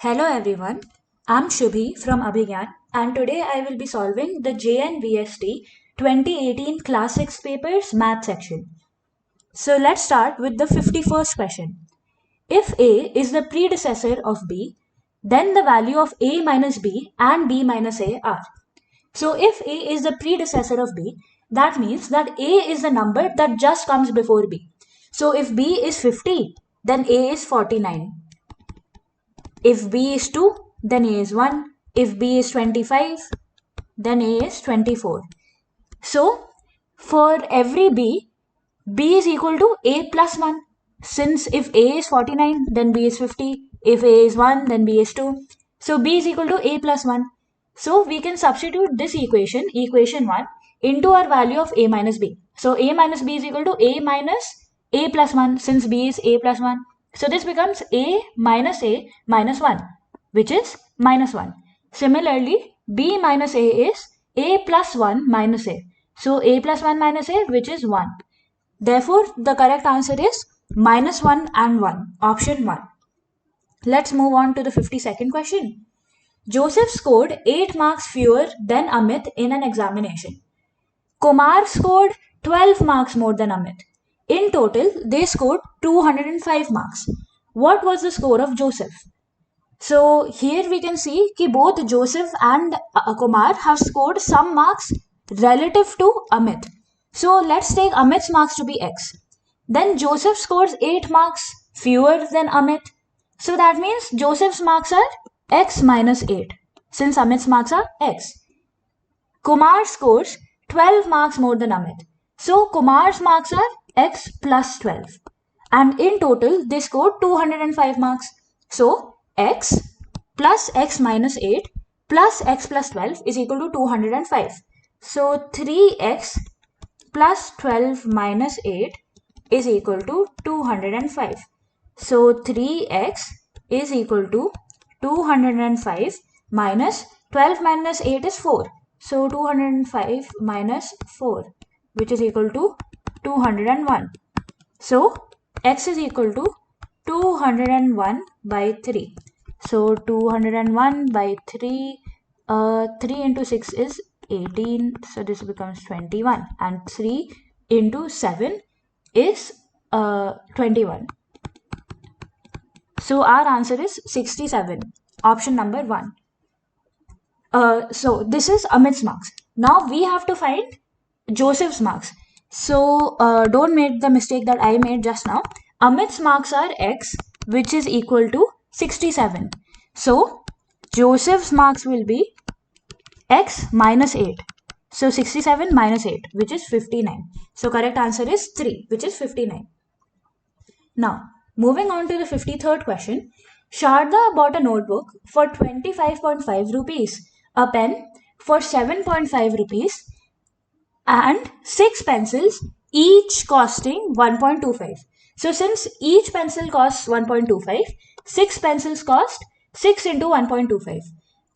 Hello everyone, I'm Shubhi from Abhigyan and today I will be solving the JNVST 2018 Class 6 Papers Math section. So let's start with the 51st question. If A is the predecessor of B, then the value of A minus B and B minus A are. So if A is the predecessor of B, that means that A is the number that just comes before B. So if B is 50, then A is 49. If B is 2, then A is 1. If B is 25, then A is 24. So, for every B is equal to A plus 1. Since if A is 49, then B is 50. If A is 1, then B is 2. So, B is equal to A plus 1. So, we can substitute this equation, equation 1, into our value of A minus B. So, A minus B is equal to A minus A plus 1 since B is A plus 1. So, this becomes A minus 1, which is minus 1. Similarly, B minus A is A plus 1 minus A. So, A plus 1 minus A, which is 1. Therefore, the correct answer is minus 1 and 1, option 1. Let's move on to the 52nd question. Joseph scored 8 marks fewer than Amit in an examination. Kumar scored 12 marks more than Amit. In total, they scored 205 marks. What was the score of Joseph? So here we can see that both Joseph and Kumar have scored some marks relative to Amit. So let's take Amit's marks to be X. Then Joseph scores 8 marks fewer than Amit. So that means Joseph's marks are X minus 8 since Amit's marks are X. Kumar scores 12 marks more than Amit. So Kumar's marks are X plus 12. And in total, they scored 205 marks. So X plus X minus 8 plus X plus 12 is equal to 205. So 3X plus 12 minus 8 is equal to 205. So 3X is equal to 205 minus 12 minus 8 is 4. So 205 minus 4, which is equal to 201. So X is equal to 201 by 3. So 201 by 3, 3 into 6 is 18. So this becomes 21. And 3 into 7 is 21. So our answer is 67. Option number 1. So this is Amit's marks. Now we have to find Joseph's marks. So don't make the mistake that I made just now. Amit's marks are X, which is equal to 67. So Joseph's marks will be X minus 8. So 67 minus 8, which is 59. So correct answer is 3, which is 59. Now, moving on to the 53rd question. Sharda bought a notebook for 25.5 rupees, a pen for 7.5 rupees, and 6 pencils, each costing 1.25. So since each pencil costs 1.25, 6 pencils cost 6 into 1.25.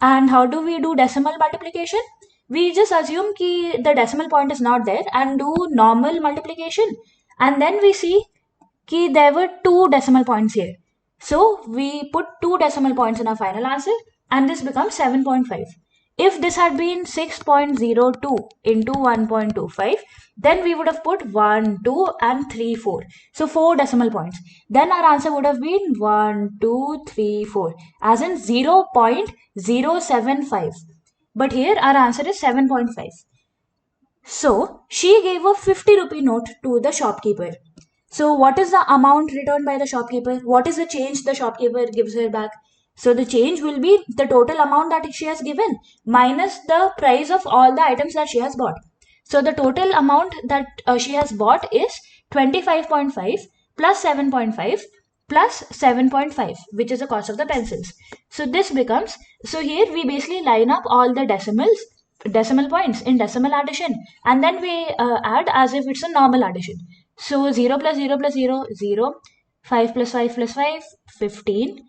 And how do we do decimal multiplication? We just assume that the decimal point is not there and do normal multiplication. And then we see that there were 2 decimal points here. So we put 2 decimal points in our final answer and this becomes 7.5. If this had been 6.02 into 1.25, then we would have put 1, 2 and 3, 4. So 4 decimal points. Then our answer would have been 1, 2, 3, 4 as in 0.075. But here our answer is 7.5. So she gave a 50 rupee note to the shopkeeper. So what is the amount returned by the shopkeeper? What is the change the shopkeeper gives her back? So the change will be the total amount that she has given minus the price of all the items that she has bought. So the total amount that she has bought is 25.5 plus 7.5 plus 7.5, which is the cost of the pencils. So this becomes, so here we basically line up all the decimal points in decimal addition, and then we add as if it's a normal addition. So 0 plus 0 plus 0, 0, 5 plus 5 plus 5, 15,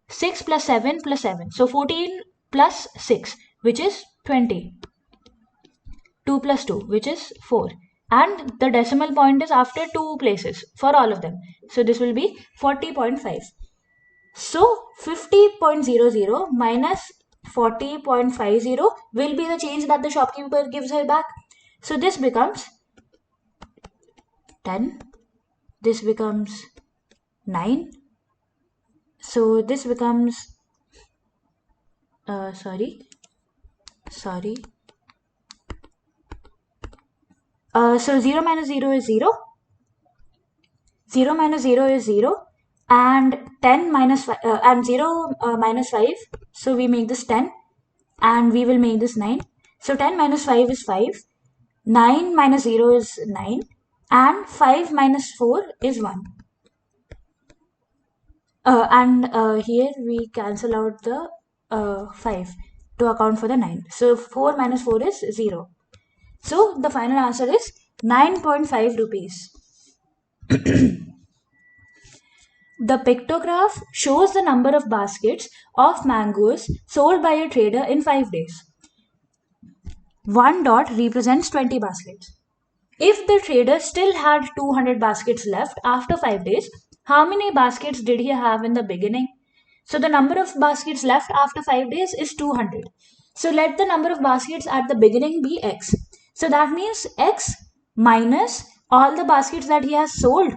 6 plus 7 plus 7. So 14 plus 6, which is 20. 2 plus 2, which is 4. And the decimal point is after 2 places for all of them. So this will be 40.5. So 50.00 minus 40.50 will be the change that the shopkeeper gives her back. So this becomes 10, this becomes 9, so this becomes sorry so 0 minus 0 is 0, 0 minus 0 is 0, and 10 minus 5, and 0 minus 5, so we make this 10 and we will make this 9. So 10 minus 5 is 5, 9 minus 0 is 9, and 5 minus 4 is 1. And here we cancel out the 5 to account for the 9. So 4 minus 4 is 0. So the final answer is 9.5 rupees. The pictograph shows the number of baskets of mangoes sold by a trader in 5 days. One dot represents 20 baskets. If the trader still had 200 baskets left after 5 days, how many baskets did he have in the beginning? So the number of baskets left after 5 days is 200. So let the number of baskets at the beginning be x. So that means x minus all the baskets that he has sold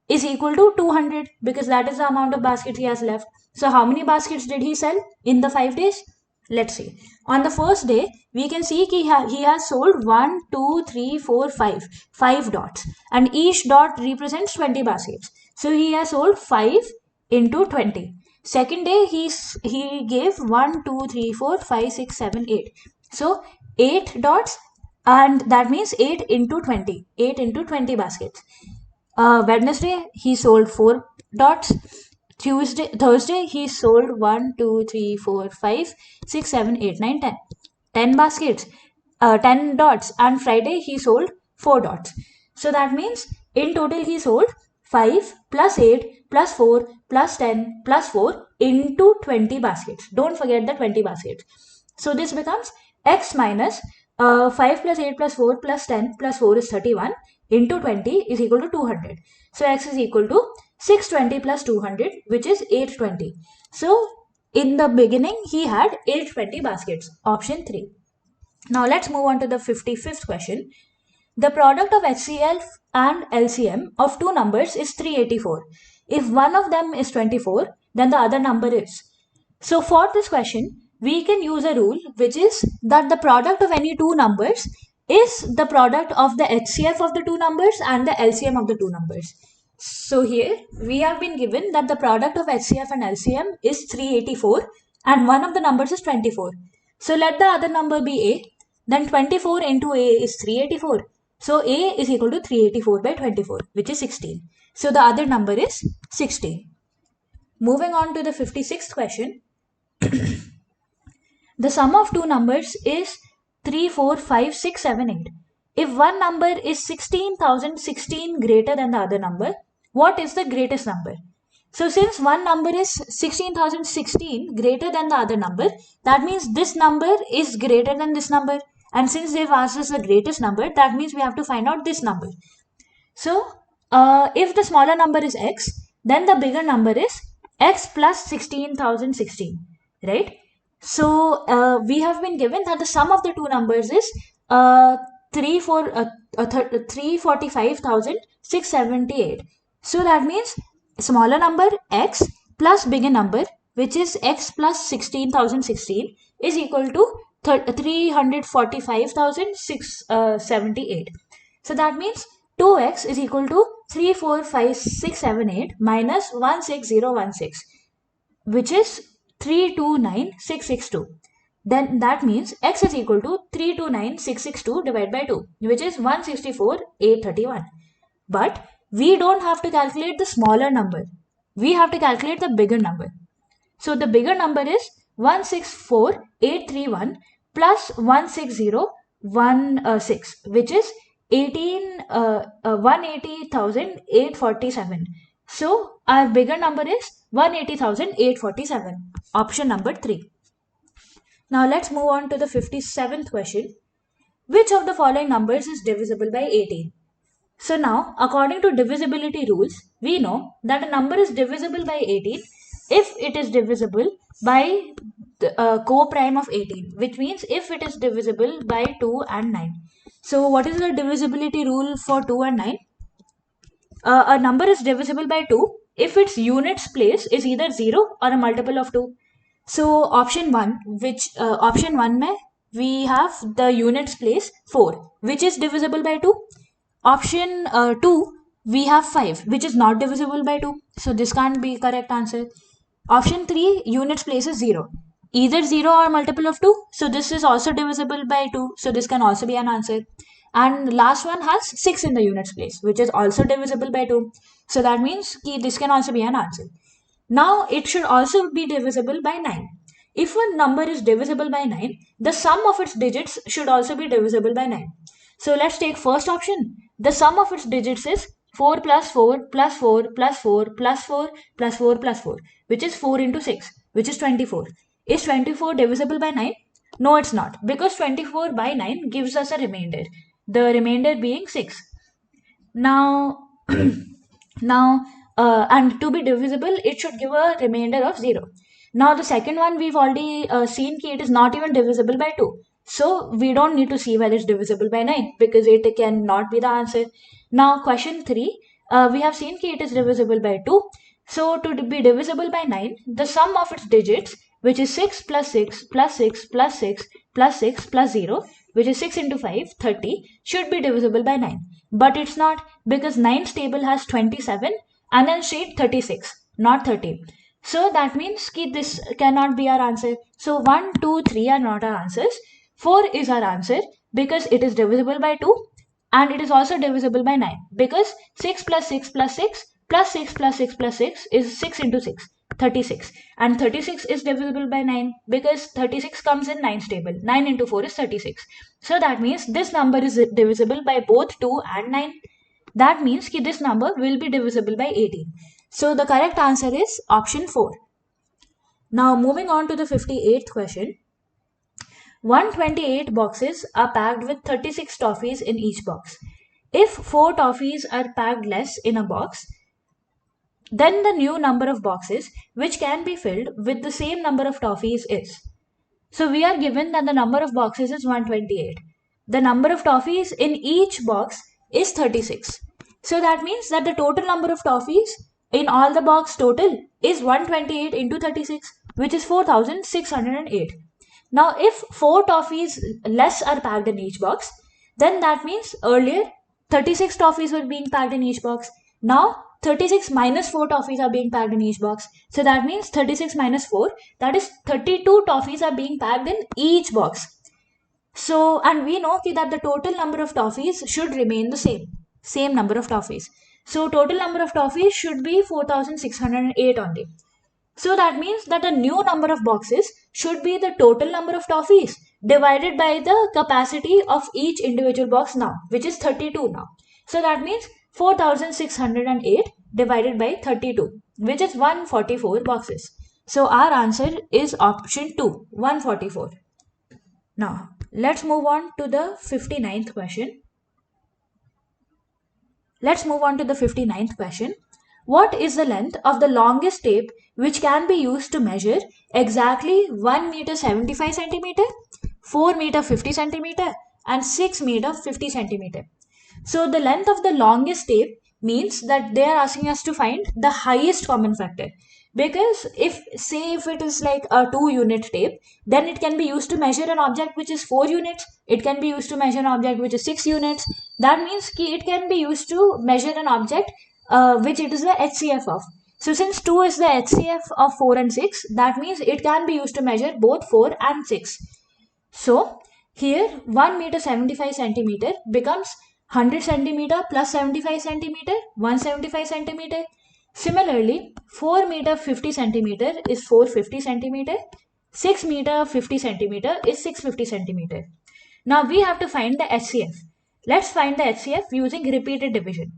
is equal to 200, because that is the amount of baskets he has left. So how many baskets did he sell in the 5 days? Let's see. On the first day, we can see he has sold 1, 2, 3, 4, 5. 5 dots. And each dot represents 20 baskets. So he has sold 5 into 20. Second day, he gave 1, 2, 3, 4, 5, 6, 7, 8. So 8 dots, and that means 8 into 20. 8 into 20 baskets. Wednesday, he sold 4 dots. Thursday, he sold 1, 2, 3, 4, 5, 6, 7, 8, 9, 10. 10 baskets, 10 dots. And Friday, he sold 4 dots. So that means in total, he sold 5 plus 8 plus 4 plus 10 plus 4 into 20 baskets. Don't forget the 20 baskets. So this becomes x minus 5 plus 8 plus 4 plus 10 plus 4 is 31 into 20 is equal to 200. So x is equal to 620 plus 200, which is 820. So in the beginning, he had 820 baskets. Option 3. Now let's move on to the 55th question. The product of HCF and LCM of two numbers is 384. If one of them is 24, then the other number is. So for this question, we can use a rule which is that the product of any two numbers is the product of the HCF of the two numbers and the LCM of the two numbers. So here we have been given that the product of HCF and LCM is 384 and one of the numbers is 24. So let the other number be A. Then 24 into A is 384. So A is equal to 384 by 24, which is 16. So the other number is 16. Moving on to the 56th question. The sum of two numbers is 3, 4, 5, 6, 7, 8. If one number is 16,016 greater than the other number, what is the greatest number? So since one number is 16,016 greater than the other number, that means this number is greater than this number. And since they've asked us the greatest number, that means we have to find out this number. So if the smaller number is x, then the bigger number is x plus 16,016, right? So we have been given that the sum of the two numbers is 345,678. So that means smaller number x plus bigger number, which is x plus 16,016, is equal to 345,678. So that means 2x is equal to 345,678 minus 16016, which is 329,662. Then that means x is equal to 329,662 divided by 2, which is 164,831. But we don't have to calculate the smaller number. We have to calculate the bigger number. So the bigger number is 164,831 plus 160,160, which is 180,847. So our bigger number is 180,847. Option number 3. Now let's move on to the 57th question. Which of the following numbers is divisible by 18? So now, according to divisibility rules, we know that a number is divisible by 18 if it is divisible by the co-prime of 18, which means if it is divisible by 2 and 9. So what is the divisibility rule for 2 and 9? A number is divisible by 2 if its units place is either 0 or a multiple of 2. So option 1, which option 1 mein we have the units place 4, which is divisible by 2. Option 2, we have 5, which is not divisible by 2. So this can't be correct answer. Option 3, units place is 0. Either 0 or multiple of 2. So this is also divisible by 2. So this can also be an answer. And last one has 6 in the units place, which is also divisible by 2. So that means this can also be an answer. Now it should also be divisible by 9. If a number is divisible by 9, the sum of its digits should also be divisible by 9. So let's take first option. The sum of its digits is 4 plus 4 plus 4 plus 4 plus 4 plus 4 plus 4, which is 4 into 6, which is 24. Is 24 divisible by 9? No, it's not, because 24 by 9 gives us a remainder, the remainder being 6. Now, and to be divisible, it should give a remainder of 0. Now, the second one we've already seen it is not even divisible by 2. So, we don't need to see whether it's divisible by 9 because it cannot be the answer. Now, question 3, we have seen it is divisible by 2. So, to be divisible by 9, the sum of its digits, which is 6 plus 6 plus 6 plus 6 plus 6 plus 0, which is 6 into 5, 30, should be divisible by 9. But it's not, because 9's table has 27 and then straight 36, not 30. So that means this cannot be our answer. So 1, 2, 3 are not our answers. 4 is our answer because it is divisible by 2 and it is also divisible by 9, because 6 plus 6 plus 6 plus 6 plus 6 plus 6 is 6 into 6. 36, and 36 is divisible by 9 because 36 comes in 9's table. 9 into 4 is 36. So that means this number is divisible by both 2 and 9. That means this number will be divisible by 18. So the correct answer is option 4. Now moving on to the 58th question. 128 boxes are packed with 36 toffees in each box. If 4 toffees are packed less in a box, then the new number of boxes which can be filled with the same number of toffees is. So we are given that the number of boxes is 128. The number of toffees in each box is 36. So that means that the total number of toffees in all the box total is 128 into 36, which is 4608. Now if 4 toffees less are packed in each box, then that means earlier 36 toffees were being packed in each box. Now 36 minus 4 toffees are being packed in each box. So that means 36 minus 4, that is 32 toffees are being packed in each box. So, and we know that the total number of toffees should remain the same number of toffees. So total number of toffees should be 4608 only. So that means that a new number of boxes should be the total number of toffees divided by the capacity of each individual box now, which is 32 now. So that means 4608 divided by 32, which is 144 boxes. So our answer is option 2, 144. Now, let's move on to the 59th question. What is the length of the longest tape which can be used to measure exactly 1 meter 75 centimeter, 4 meter 50 centimeter, and 6 meter 50 centimeter? So the length of the longest tape means that they are asking us to find the highest common factor. Because if it is like a 2-unit tape, then it can be used to measure an object which is 4 units. It can be used to measure an object which is 6 units. That means it can be used to measure an object which it is the HCF of. So since 2 is the HCF of 4 and 6, that means it can be used to measure both 4 and 6. So here 1 meter 75 centimeter becomes 100 centimeter plus 75 centimeter, 175 centimeter. Similarly, 4 meter 50 centimeter is 450 centimeter, 6 meter 50 centimeter is 650 centimeter. Now we have to find the HCF. Let's find the HCF using repeated division.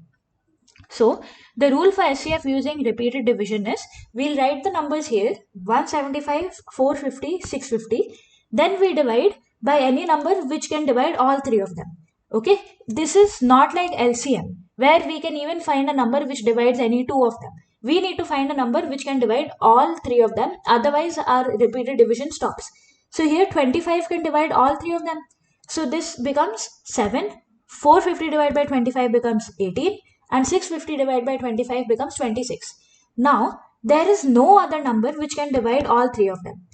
So the rule for HCF using repeated division is, we'll write the numbers here, 175, 450, 650. Then we divide by any number which can divide all 3 of them. Okay, this is not like LCM where we can even find a number which divides any 2 of them. We need to find a number which can divide all three of them, otherwise our repeated division stops. So here 25 can divide all three of them. So this becomes 7, 450 divided by 25 becomes 18, and 650 divided by 25 becomes 26. Now there is no other number which can divide all three of them.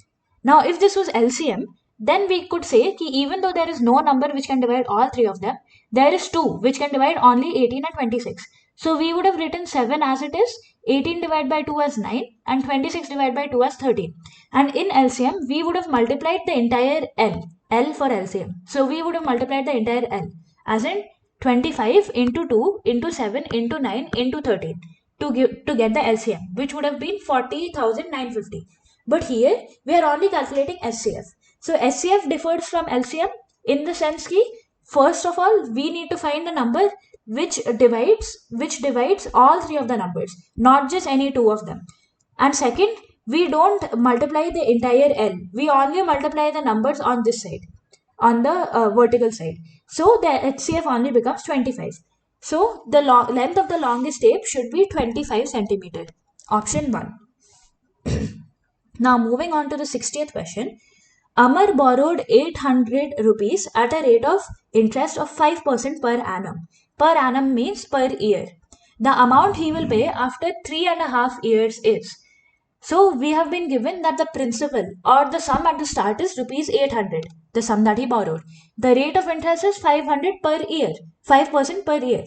Now if this was LCM, then we could say that even though there is no number which can divide all three of them, there is 2 which can divide only 18 and 26. So we would have written 7 as it is, 18 divided by 2 as 9, and 26 divided by 2 as 13. And in LCM, we would have multiplied the entire L for LCM. So we would have multiplied the entire L, as in 25 into 2 into 7 into 9 into 13 to get the LCM, which would have been 40,950. But here we are only calculating SCF. So SCF differs from LCM in the sense that first of all we need to find the number which divides all three of the numbers, not just any two of them. And second, we don't multiply the entire L. We only multiply the numbers on this side, on the vertical side. So the HCF only becomes 25. So the length of the longest tape should be 25 centimeter. Option 1. Now moving on to the 60th question. Amar borrowed 800 rupees at a rate of interest of 5% per annum. Per annum means per year. The amount he will pay after 3.5 years is. So we have been given that the principal or the sum at the start is rupees 800, the sum that he borrowed. The rate of interest is 500 per year, 5% per year.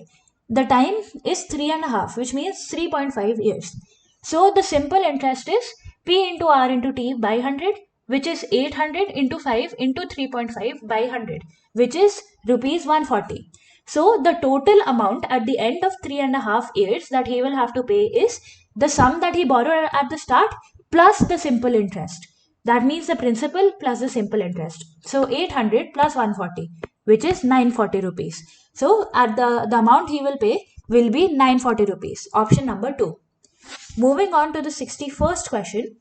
The time is 3.5, which means 3.5 years. So the simple interest is P into R into T by 100, which is 800 into 5 into 3.5 by 100, which is rupees 140. So the total amount at the end of 3.5 years that he will have to pay is the sum that he borrowed at the start plus the simple interest. That means the principal plus the simple interest. So 800 plus 140, which is 940 rupees. So at the amount he will pay will be 940 rupees. Option number 2. Moving on to the 61st question.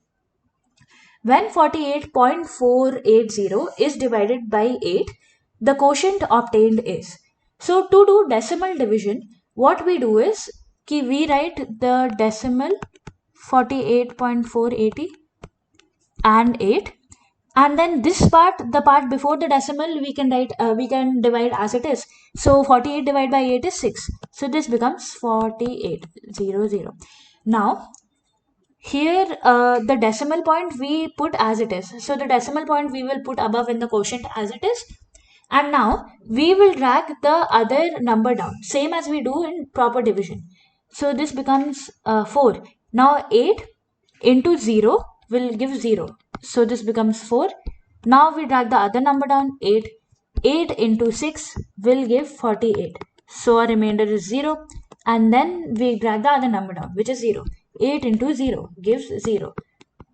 When 48.480 is divided by 8, the quotient obtained is. So to do decimal division, what we do is we write the decimal 48.480 and 8, and then this part, the part before the decimal, we can divide as it is. So 48 divided by 8 is 6. So this becomes 4800. Now here the decimal point we put as it is. So the decimal point we will put above in the quotient as it is. And now we will drag the other number down, same as we do in proper division. So this becomes 4. Now 8 into 0 will give 0. So this becomes 4. Now we drag the other number down, 8. 8 into 6 will give 48. So our remainder is 0. And then we drag the other number down, which is 0. 8 into 0 gives 0.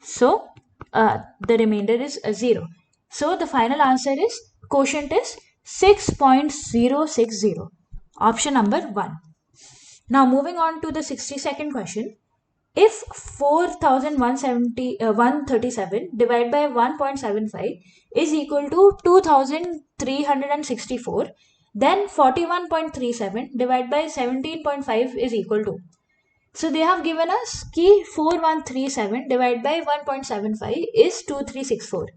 So the remainder is 0. So the final answer is quotient is 6.060. Option number 1. Now moving on to the 62nd question. If 4,137 divided by 1.75 is equal to 2,364, then 41.37 divided by 17.5 is equal to. So they have given us key 4137 divided by 1.75 is 2364.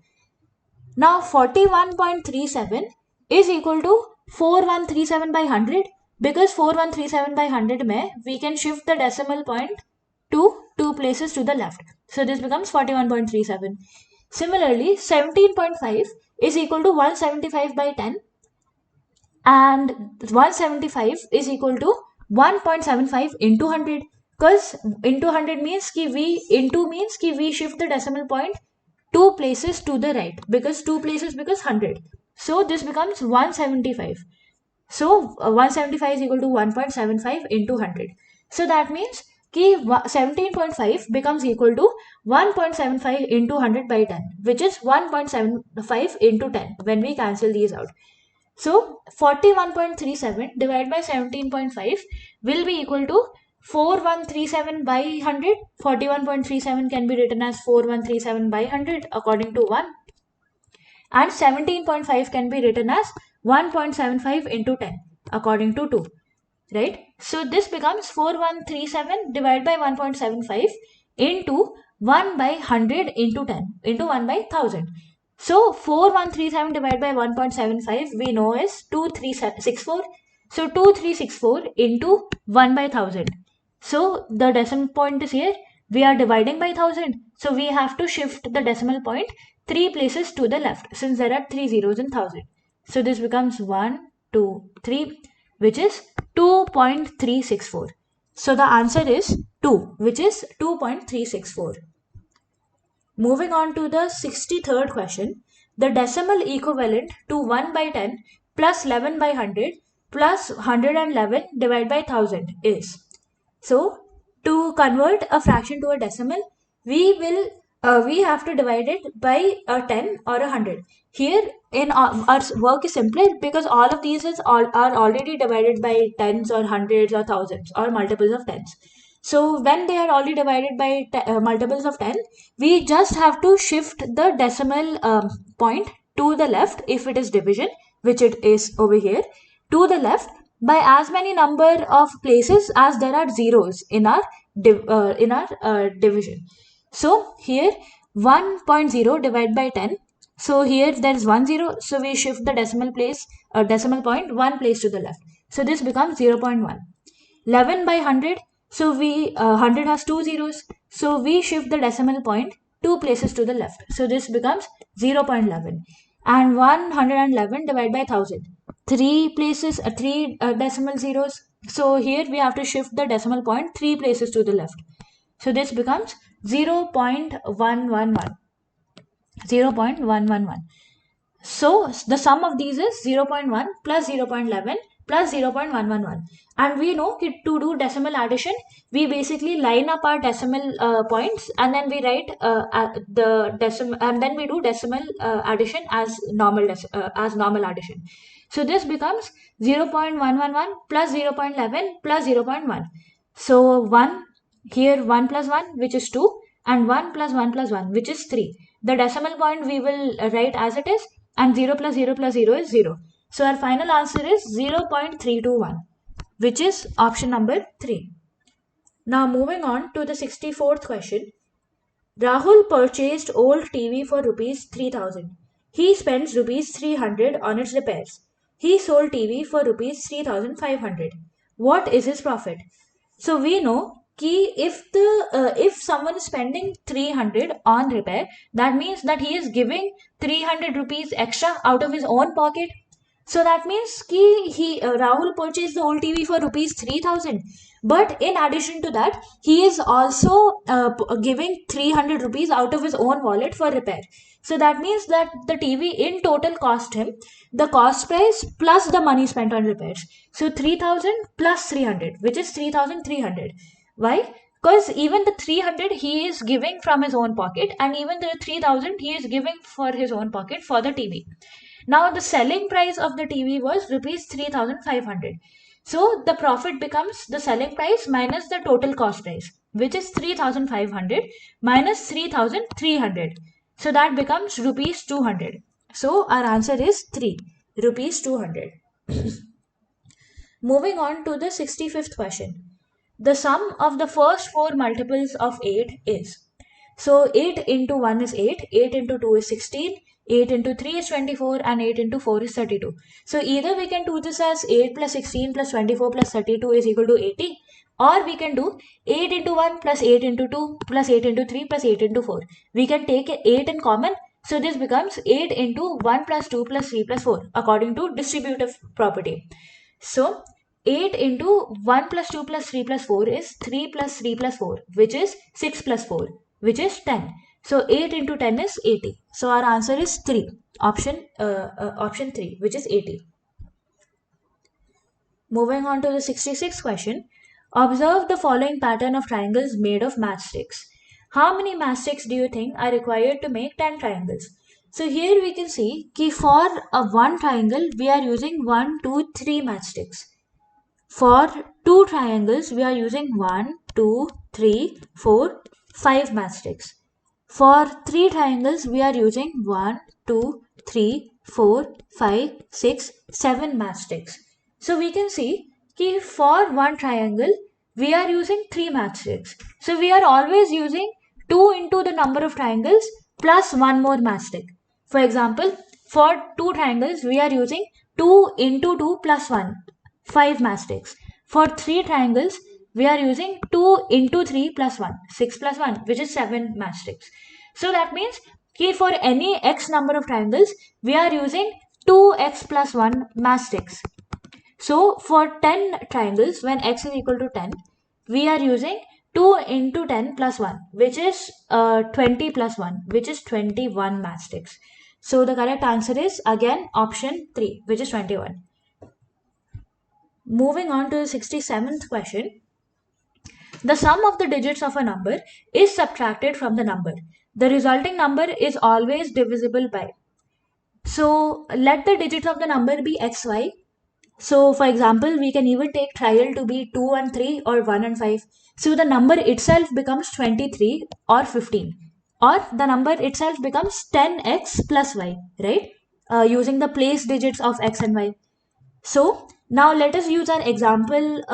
Now 41.37 is equal to 4137 by 100, because 4137 by 100 mein we can shift the decimal point to 2 places to the left. So this becomes 41.37. Similarly, 17.5 is equal to 175 by 10, and 175 is equal to 1.75 into 100, because into 100 means we shift the decimal point 2 places to the right, because 2 places because 100. So this becomes 175. So 175 is equal to 1.75 into 100. So that means 17.5 becomes equal to 1.75 into 100 by 10, which is 1.75 into 10 when we cancel these out. So 41.37 divided by 17.5 will be equal to 4137 by 100. 41.37 can be written as 4137 by 100 according to 1. And 17.5 can be written as 1.75 into 10 according to 2. right? So this becomes 4137 divided by 1.75 into 1 by 100 into 10 into 1 by 1000. So 4137 divided by 1.75 we know is 2364. So 2364 into 1 by 1000. So the decimal point is here. We are dividing by 1000. So we have to shift the decimal point 3 places to the left since there are 3 zeros in 1000. So this becomes 1, 2, 3, which is 2.364. So the answer is 2, which is 2.364. Moving on to the 63rd question. The decimal equivalent to 1 by 10 plus 11 by 100 plus 111 divided by 1000 is. So to convert a fraction to a decimal, we have to divide it by a 10 or a 100. Here in our work is simpler because all of these are already divided by tens or hundreds or thousands or multiples of tens. So when they are already divided by multiples of 10, we just have to shift the decimal point to the left if it is division, which it is over here, to the left by as many number of places as there are zeros in our division. So here 1.0 divided by 10. So here there is 1 0. So we shift the decimal point one place to the left. So this becomes 0.1. 11 by 100. So 100 has two zeros. So we shift the decimal point two places to the left. So this becomes 0.11. And 111 divided by 1000. Three places, three decimal zeros. So here we have to shift the decimal point three places to the left. So this becomes 0.111. 0.111. So the sum of these is 0.1 plus 0.11 plus 0.111. And we know to do decimal addition, we basically line up our decimal points and then we write the decimal, and then we do decimal addition as normal addition. So this becomes 0.111 plus 0.11 plus 0.1. So 1, here 1 plus 1, which is 2, and 1 plus 1 plus 1, which is 3. The decimal point we will write as it is, and 0 plus 0 plus 0 is 0. So our final answer is 0.321, which is option number 3. Now moving on to the 64th question. Rahul purchased old TV for rupees 3000. He spends rupees 300 on its repairs. He sold TV for rupees 3500. What is his profit? So we know कि if someone is spending 300 on repair, that means that he is giving 300 rupees extra out of his own pocket. So that means कि Rahul purchased the old TV for rupees 3000. But in addition to that, he is also giving 300 rupees out of his own wallet for repair. So that means that the TV in total cost him the cost price plus the money spent on repairs. So 3000 plus 300, which is 3300. Why? Because even the 300 he is giving from his own pocket, and even the 3000 he is giving for his own pocket for the TV. Now the selling price of the TV was rupees 3500. So the profit becomes the selling price minus the total cost price, which is 3500 minus 3300. So that becomes rupees 200. So our answer is 3, rupees 200. Moving on to the 65th question. The sum of the first four multiples of 8 is. So 8 into 1 is 8, 8 into 2 is 16, 8 into 3 is 24, and 8 into 4 is 32. So either we can do this as 8 plus 16 plus 24 plus 32 is equal to 80, or we can do 8 into 1 plus 8 into 2 plus 8 into 3 plus 8 into 4. We can take 8 in common. So this becomes 8 into 1 plus 2 plus 3 plus 4 according to distributive property. So 8 into 1 plus 2 plus 3 plus 4 is 3 plus 3 plus 4, which is 6 plus 4, which is 10. So 8 into 10 is 80. So our answer is 3, option 3, which is 80. Moving on to the 66th question. Observe the following pattern of triangles made of matchsticks. How many matchsticks do you think are required to make 10 triangles? So here we can see that for a one triangle, we are using 1, 2, 3 matchsticks. For two triangles, we are using 1, 2, 3, 4, 5 matchsticks. For three triangles, we are using 1, 2, 3, 4, 5, 6, 7 matchsticks. So we can see कि for one triangle we are using 3 matchsticks. So we are always using 2 into the number of triangles plus one more matchstick. For example, for 2 triangles we are using 2 into 2 plus 1, 5 matchsticks. For 3 triangles we are using 2 into 3 plus 1, 6 plus 1, which is 7 matchsticks. So that means for any x number of triangles we are using 2x plus 1 matchsticks. So for 10 triangles, when x is equal to 10, we are using 2 into 10 plus 1, which is 20 plus 1, which is 21 matchsticks. So the correct answer is again option 3, which is 21. Moving on to the 67th question. The sum of the digits of a number is subtracted from the number. The resulting number is always divisible by. So let the digits of the number be xy. So for example, we can even take trial to be 2 and 3 or 1 and 5. So the number itself becomes 23 or 15, or the number itself becomes 10x plus y, right? Using the place digits of x and y. So now let us use our example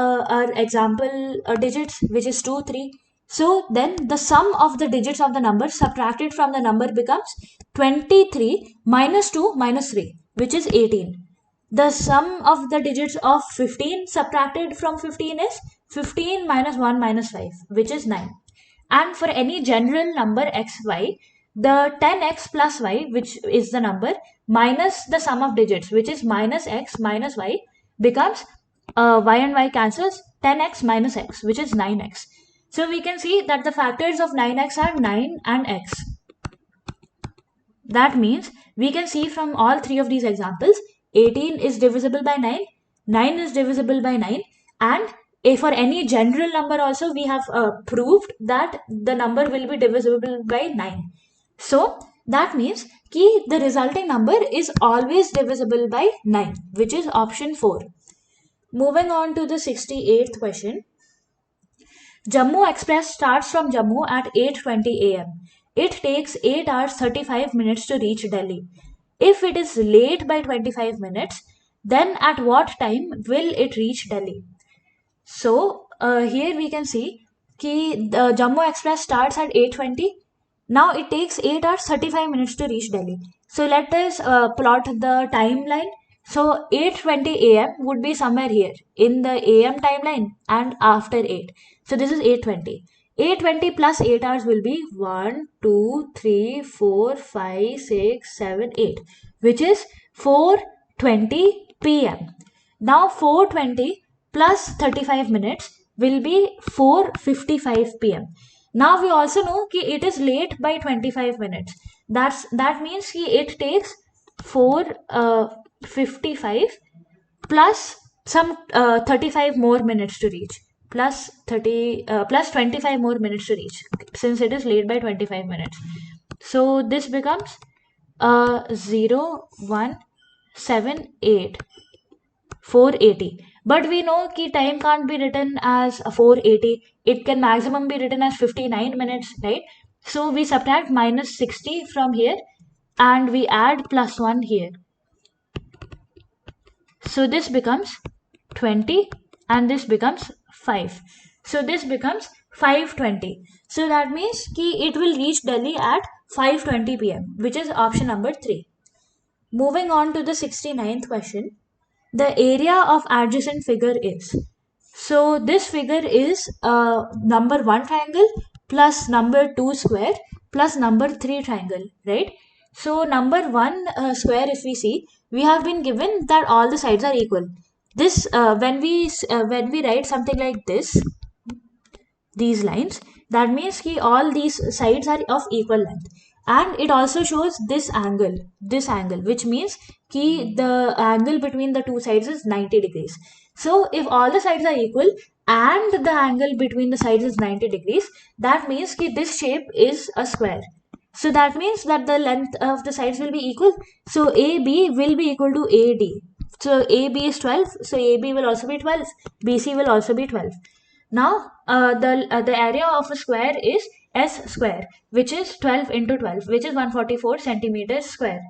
digits, which is 2, 3. So then the sum of the digits of the number subtracted from the number becomes 23 minus 2 minus 3, which is 18. The sum of the digits of 15 subtracted from 15 is 15 minus 1 minus 5, which is 9. And for any general number xy, the 10x plus y, which is the number, minus the sum of digits, which is minus x minus y, becomes y and y cancels 10x minus x, which is 9x. So we can see that the factors of 9x are 9 and x. That means we can see from all three of these examples, 18 is divisible by 9, 9 is divisible by 9, and for any general number also we have proved that the number will be divisible by 9. So that means the resulting number is always divisible by 9, which is option 4. Moving on to the 68th question. Jammu Express starts from Jammu at 8:20 am. It takes 8 hours 35 minutes to reach Delhi. If it is late by 25 minutes, then at what time will it reach Delhi? So here we can see the Jammu Express starts at 8:20. Now it takes 8 hours 35 minutes to reach Delhi. So let us plot the timeline. So 8:20 am would be somewhere here in the am timeline and after 8. So this is 8:20. 8:20 plus 8 hours will be 1, 2, 3, 4, 5, 6, 7, 8, which is 4:20 p.m. Now 4:20 plus 35 minutes will be 4:55 p.m. Now we also know that it is late by 25 minutes. That means it takes 4:55 plus some 35 more minutes to reach, plus 25 more minutes to reach, since it is late by 25 minutes. So this becomes 0178 480. But we know that time can't be written as 480. It can maximum be written as 59 minutes, right? So we subtract minus 60 from here and we add plus 1 here. So this becomes 20 and this becomes 5. So this becomes 5:20. So that means it will reach Delhi at 5:20 p.m., which is option number 3. Moving on to the 69th question. The area of adjacent figure is. So this figure is number 1 triangle plus number 2 square plus number 3 triangle, right? So number 1 square, if we see, we have been given that all the sides are equal. This when we write something like this, these lines, that means all these sides are of equal length. And it also shows this angle, which means the angle between the two sides is 90 degrees. So if all the sides are equal and the angle between the sides is 90 degrees, that means this shape is a square. So that means that the length of the sides will be equal. So AB will be equal to AD. So AB is 12, so AB will also be 12. BC will also be 12. Now the area of a square is S square, which is 12 into 12, which is 144 centimeters square.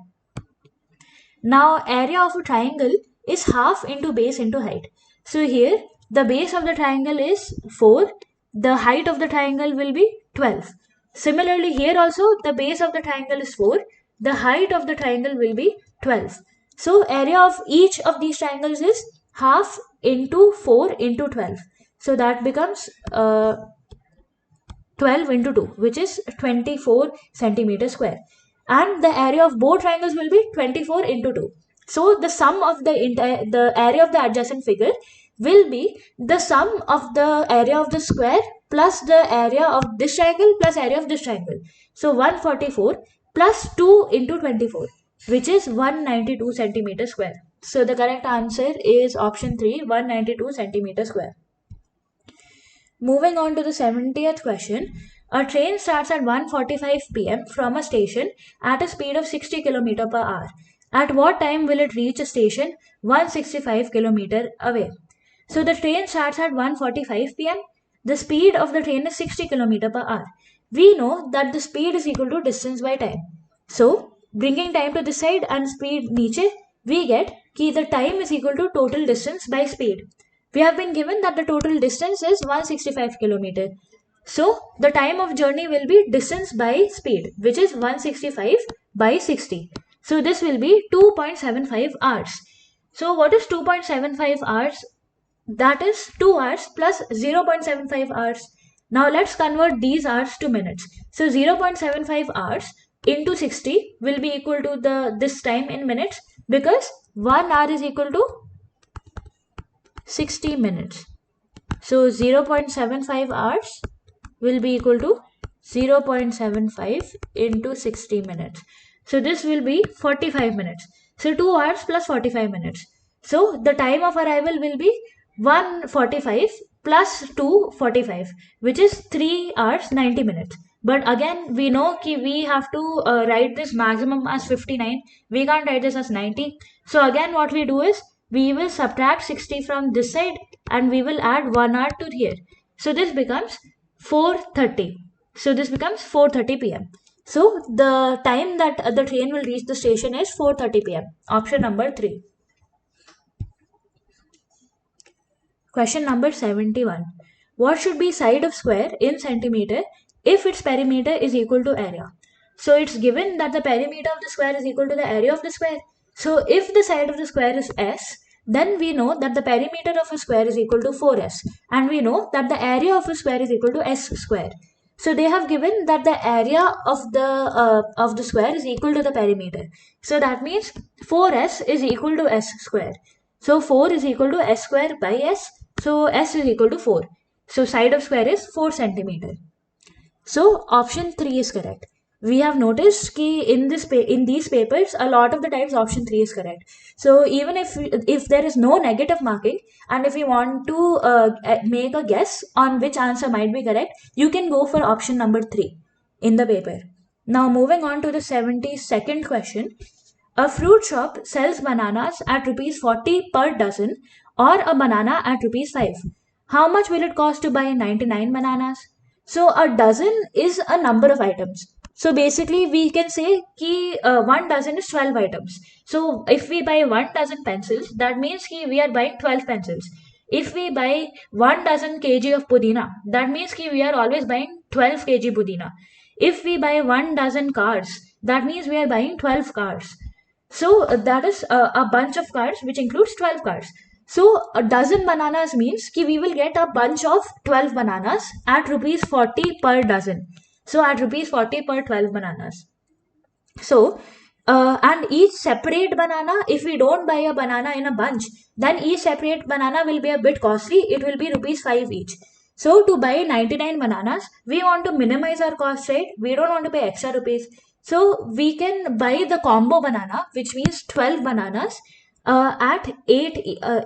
Now area of a triangle is half into base into height. So here the base of the triangle is 4, the height of the triangle will be 12. Similarly here also the base of the triangle is 4, the height of the triangle will be 12. So area of each of these triangles is half into 4 into 12. So that becomes 12 into 2, which is 24 centimeters square. And the area of both triangles will be 24 into 2. So the sum of the area of the adjacent figure will be the sum of the area of the square plus the area of this triangle plus area of this triangle. So 144 plus 2 into 24, which is 192 centimeters square. So the correct answer is option 3, 192 centimeters square. Moving on to the 70th question. A train starts at 1:45 p.m. from a station at a speed of 60 km per hour. At what time will it reach a station 165 km away? So the train starts at 1:45 p.m. The speed of the train is 60 km per hour. We know that the speed is equal to distance by time. So bringing time to this side and speed niche, we get कि the time is equal to total distance by speed. We have been given that the total distance is 165 km. So the time of journey will be distance by speed, which is 165 by 60. So this will be 2.75 hours. So what is 2.75 hours? That is 2 hours plus 0.75 hours. Now let's convert these hours to minutes. So 0.75 hours into 60 will be equal to this time in minutes, because 1 hour is equal to 60 minutes. So 0.75 hours will be equal to 0.75 into 60 minutes. So this will be 45 minutes. So 2 hours plus 45 minutes. So the time of arrival will be 1:45 plus 2:45, which is 3 hours 90 minutes. But again, we know कि we have to write this maximum as 59. We can't write this as 90. So again, what we do is we will subtract 60 from this side and we will add 1 hour to here. So this becomes 4:30. So this becomes 4:30 p.m. So the time that the train will reach the station is 4:30 p.m. Option number 3. Question number 71. What should be side of square in centimeter if its perimeter is equal to area? So it's given that the perimeter of the square is equal to the area of the square. So if the side of the square is S, then we know that the perimeter of a square is equal to 4S, and we know that the area of a square is equal to S square. So they have given that the area of the square is equal to the perimeter. So that means 4S is equal to S square. So 4 is equal to S square by S. So S is equal to 4. So side of square is 4 centimeter. So option 3 is correct. We have noticed that in these papers, a lot of the times option 3 is correct. So even if there is no negative marking, and if you want to make a guess on which answer might be correct, you can go for option number 3 in the paper. Now moving on to the 72nd question. A fruit shop sells bananas at rupees 40 per dozen or a banana at rupees 5. How much will it cost to buy 99 bananas? So a dozen is a number of items. So basically we can say that 1 dozen is 12 items. So if we buy 1 dozen pencils, that means we are buying 12 pencils. If we buy 1 dozen kg of pudina, that means we are always buying 12 kg pudina. If we buy 1 dozen cars, that means we are buying 12 cars. So that is a bunch of cars, which includes 12 cars. So a dozen bananas means that we will get a bunch of 12 bananas at rupees 40 per dozen. So at rupees 40 per 12 bananas. So and each separate banana, if we don't buy a banana in a bunch, then each separate banana will be a bit costly. It will be rupees 5 each. So to buy 99 bananas, we want to minimize our cost, right? We don't want to pay extra rupees. So we can buy the combo banana, which means 12 bananas at 8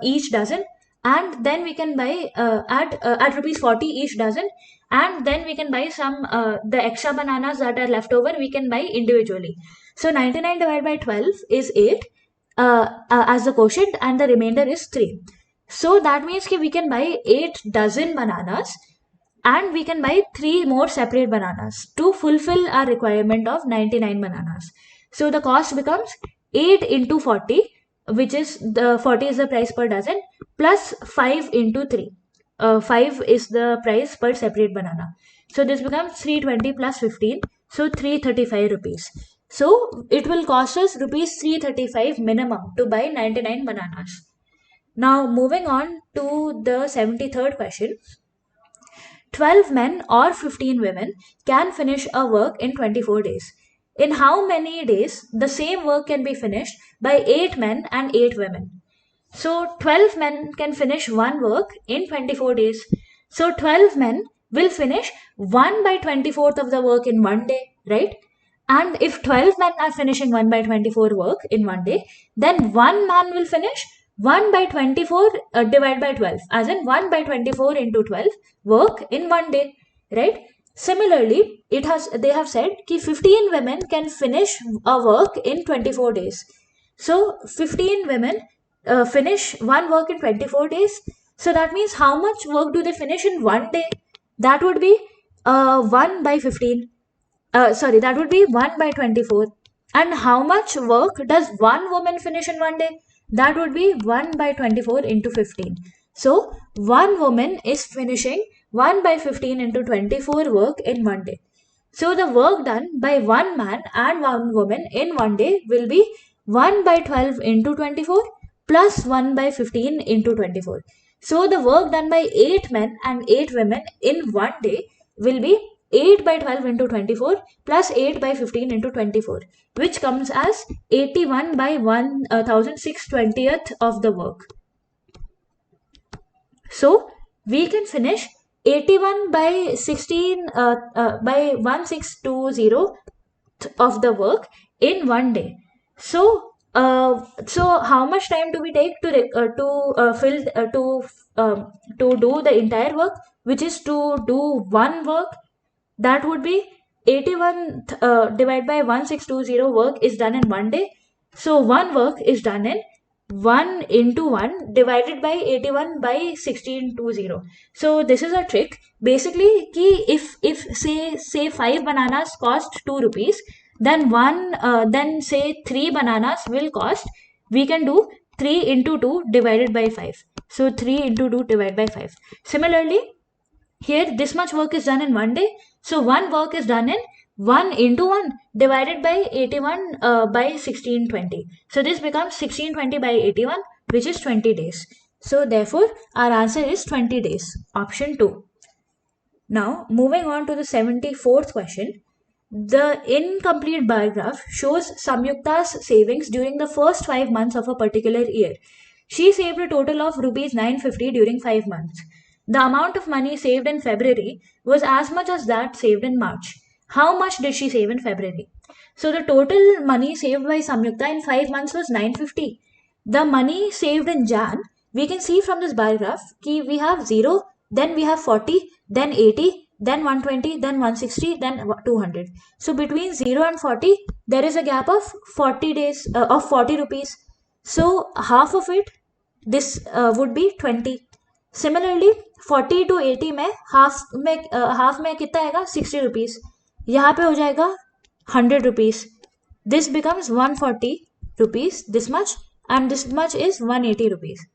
each dozen, and then we can buy at rupees 40 each dozen, and then we can buy some the extra bananas that are left over, we can buy individually. So 99 divided by 12 is 8 as the quotient, and the remainder is 3. So that means we can buy 8 dozen bananas, and we can buy 3 more separate bananas to fulfill our requirement of 99 bananas. So the cost becomes 8 into 40, which is the 40 is the price per dozen, plus 5 into 3. 5 is the price per separate banana. So this becomes 320 plus 15, so 335 rupees. So it will cost us rupees 335 minimum to buy 99 bananas. Now moving on to the 73rd question. 12 men or 15 women can finish a work in 24 days. In how many days the same work can be finished by 8 men and 8 women? So 12 men can finish one work in 24 days. So 12 men will finish 1 by 24th of the work in one day, right? And if 12 men are finishing 1 by 24 work in one day, then one man will finish 1 by 24 divided by 12, as in 1 by 24 into 12 work in one day, right? Similarly, they have said that 15 women can finish a work in 24 days. So 15 women finish one work in 24 days. So that means how much work do they finish in one day? That would be 1 by 15. Sorry, that would be 1 by 24. And how much work does one woman finish in one day? That would be 1 by 24 into 15. So one woman is finishing 1 by 15 into 24 work in one day. So the work done by one man and one woman in one day will be 1 by 12 into 24 plus 1 by 15 into 24. So the work done by 8 men and 8 women in one day will be 8 by 12 into 24 plus 8 by 15 into 24, which comes as 81 by 1620th of the work. So we can finish 81 by 16 by 1620 of the work in one day. So how much time do we take to do the entire work, which is to do one work? That would be 81 divided by 1620 work is done in one day. So one work is done in 1 into 1 divided by 81 by 1620. So this is a trick. Basically, if say 5 bananas cost 2 rupees, then say 3 bananas will cost, we can do 3 into 2 divided by 5. So 3 into 2 divided by 5. Similarly, here this much work is done in one day. So one work is done in 1 into 1 divided by 81 by 1620. So this becomes 1620 by 81, which is 20 days. So therefore our answer is 20 days, option 2. Now moving on to the 74th question. The incomplete bar graph shows Samyukta's savings during the first 5 months of a particular year. She saved a total of rupees 950 during 5 months. The amount of money saved in February was as much as that saved in March. How much did she save in February? So the total money saved by Samyukta in 5 months was 950. The money saved in Jan, we can see from this bar graph that we have 0, then we have 40, then 80, then 120, then 160, then 200. So between 0 and 40, there is a gap of 40 days of 40 rupees. So half of it, this would be 20. Similarly 40 to 80 में half में कितना आएगा 60 rupees, यहाँ पे हो जाएगा 100 rupees. This becomes 140 rupees, this much, and this much is 180 rupees.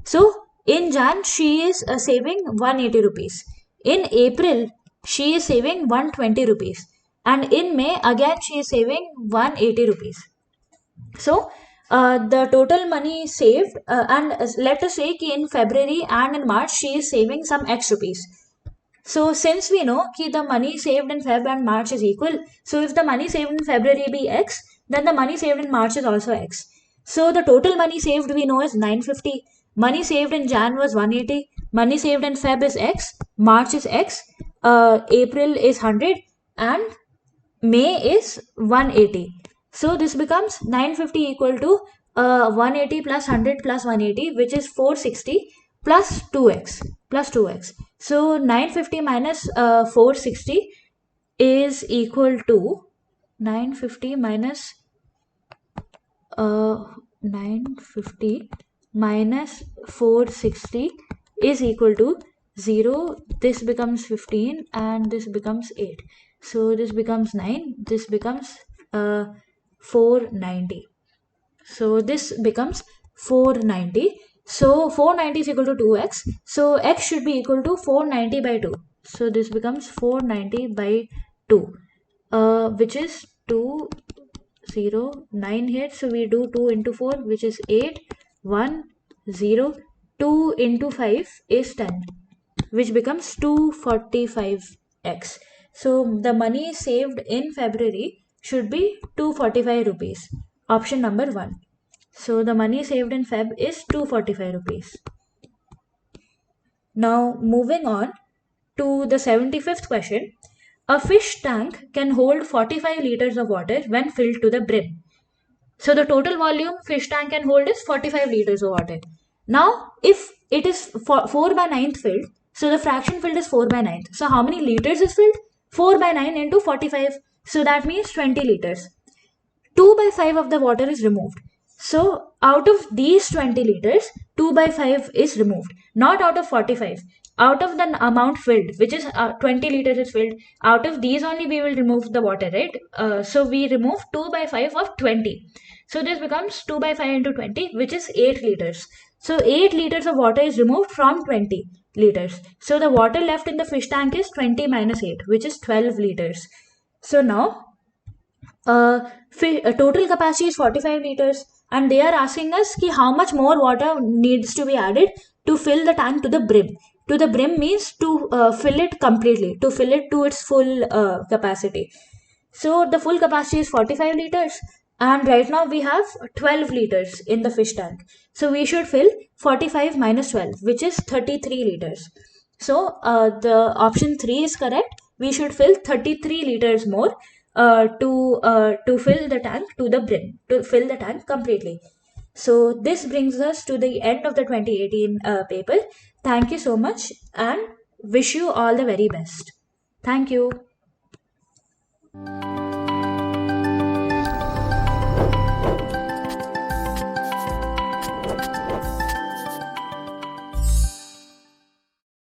So in Jan she is saving 180 rupees. In April she is saving 120 rupees, and in May again she is saving 180 rupees. So the total money saved, and let us say कि in February and in March she is saving some X rupees. So since we know that the money saved in Feb and March is equal, so if the money saved in February be X, then the money saved in March is also X. So the total money saved we know is 950. Money saved in Jan was 180. Money saved in Feb is X. March is X. April is 100. And May is 180. So this becomes 950 equal to 180 plus 100 plus 180, which is 460 plus 2x plus 2x. So 950 minus 460 is equal to 950 minus 950 minus 460 is equal to 0. This becomes 15 and this becomes 8. So this becomes 9. This becomes 490. So this becomes 490. So 490 is equal to 2x. So x should be equal to 490 by 2. So this becomes 490 by 2, which is 209 here. So we do 2 into 4, which is 8, 1, 0. 2 into 5 is 10, which becomes 245x. So the money saved in February should be 245 rupees. Option number 1. So the money saved in Feb is 245 rupees. Now moving on to the 75th question. A fish tank can hold 45 liters of water when filled to the brim. So the total volume fish tank can hold is 45 liters of water. Now if it is 4 by 9th filled, so the fraction filled is 4 by 9th. So how many liters is filled? 4 by 9 into 45. So that means 20 liters. 2 by 5 of the water is removed. So out of these 20 liters, 2 by 5 is removed. Not out of 45. Out of the amount filled, which is 20 liters is filled, out of these only we will remove the water, right? So we remove 2 by 5 of 20. So this becomes 2 by 5 into 20, which is 8 liters. So 8 liters of water is removed from 20 liters. So the water left in the fish tank is 20 minus 8, which is 12 liters. So now total capacity is 45 liters, and they are asking us ki how much more water needs to be added to fill the tank to the brim. To the brim means to fill it completely, to fill it to its full capacity. So the full capacity is 45 liters, and right now we have 12 liters in the fish tank. So we should fill 45 minus 12, which is 33 liters. So the option 3 is correct. We should fill 33 liters more to fill the tank to the brim, to fill the tank completely. So this brings us to the end of the 2018 paper. Thank you so much and wish you all the very best. Thank you.